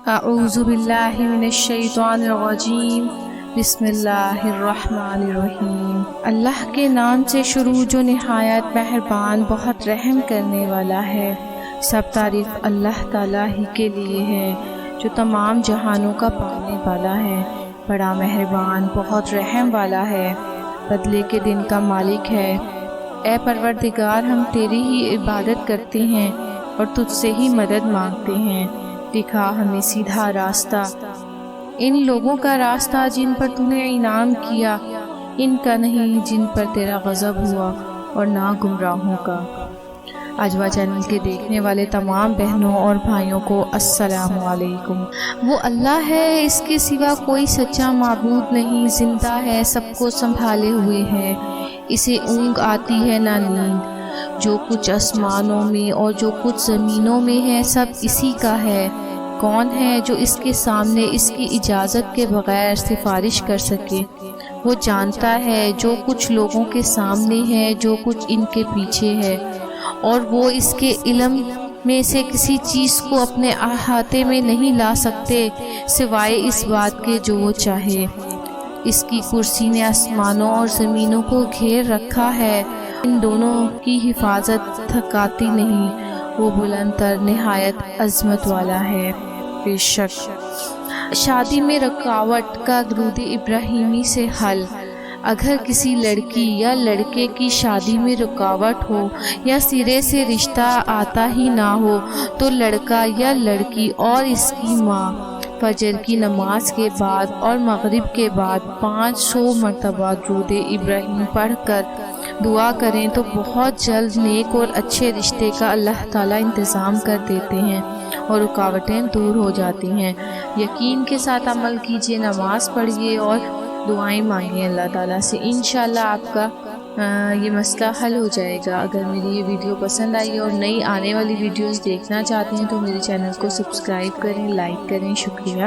اعوذ باللہ من الشیطان الرجیم، بسم اللہ الرحمن الرحیم۔ اللہ کے نام سے شروع جو نہایت مہربان بہت رحم کرنے والا ہے۔ سب تعریف اللہ تعالیٰ ہی کے لیے ہے جو تمام جہانوں کا پالنے والا ہے، بڑا مہربان بہت رحم والا ہے، بدلے کے دن کا مالک ہے۔ اے پروردگار، ہم تیری ہی عبادت کرتے ہیں اور تجھ سے ہی مدد مانگتے ہیں۔ دکھا ہمیں سیدھا راستہ، ان لوگوں کا راستہ جن پر تو نے انعام کیا، ان کا نہیں جن پر تیرا غضب ہوا، اور نہ گمراہوں کا۔ اجوا چینل کے دیکھنے والے تمام بہنوں اور بھائیوں کو السلام علیکم۔ وہ اللہ ہے، اس کے سوا کوئی سچا معبود نہیں، زندہ ہے، سب کو سنبھالے ہوئے ہے، اسے اونگ آتی ہے نہ نیند۔ جو کچھ آسمانوں میں اور جو کچھ زمینوں میں ہے سب اسی کا ہے۔ کون ہے جو اس کے سامنے اس کی اجازت کے بغیر سفارش کر سکے؟ وہ جانتا ہے جو کچھ لوگوں کے سامنے ہے، جو کچھ ان کے پیچھے ہے، اور وہ اس کے علم میں سے کسی چیز کو اپنے احاطے میں نہیں لا سکتے سوائے اس بات کے جو وہ چاہے۔ اس کی کرسی نے آسمانوں اور زمینوں کو گھیر رکھا ہے، ان دونوں کی حفاظت تھکاتی نہیں، وہ بلند تر نہایت عظمت والا ہے۔ بے شک شادی میں رکاوٹ کا درود ابراہیمی سے حل۔ اگر کسی لڑکی یا لڑکے کی شادی میں رکاوٹ ہو یا سرے سے رشتہ آتا ہی نہ ہو تو لڑکا یا لڑکی اور اس کی ماں فجر کی نماز کے بعد اور مغرب کے بعد 500 مرتبہ درود ابراہیم پڑھ کر دعا کریں تو بہت جلد نیک اور اچھے رشتے کا اللہ تعالیٰ انتظام کر دیتے ہیں اور رکاوٹیں دور ہو جاتی ہیں۔ یقین کے ساتھ عمل کیجیے، نماز پڑھیے اور دعائیں مانگیں اللہ تعالیٰ سے، انشاءاللہ آپ کا یہ مسئلہ حل ہو جائے گا۔ اگر میری یہ ویڈیو پسند آئی اور نئی آنے والی ویڈیوز دیکھنا چاہتے ہیں تو میرے چینل کو سبسکرائب کریں، لائک کریں۔ شکریہ۔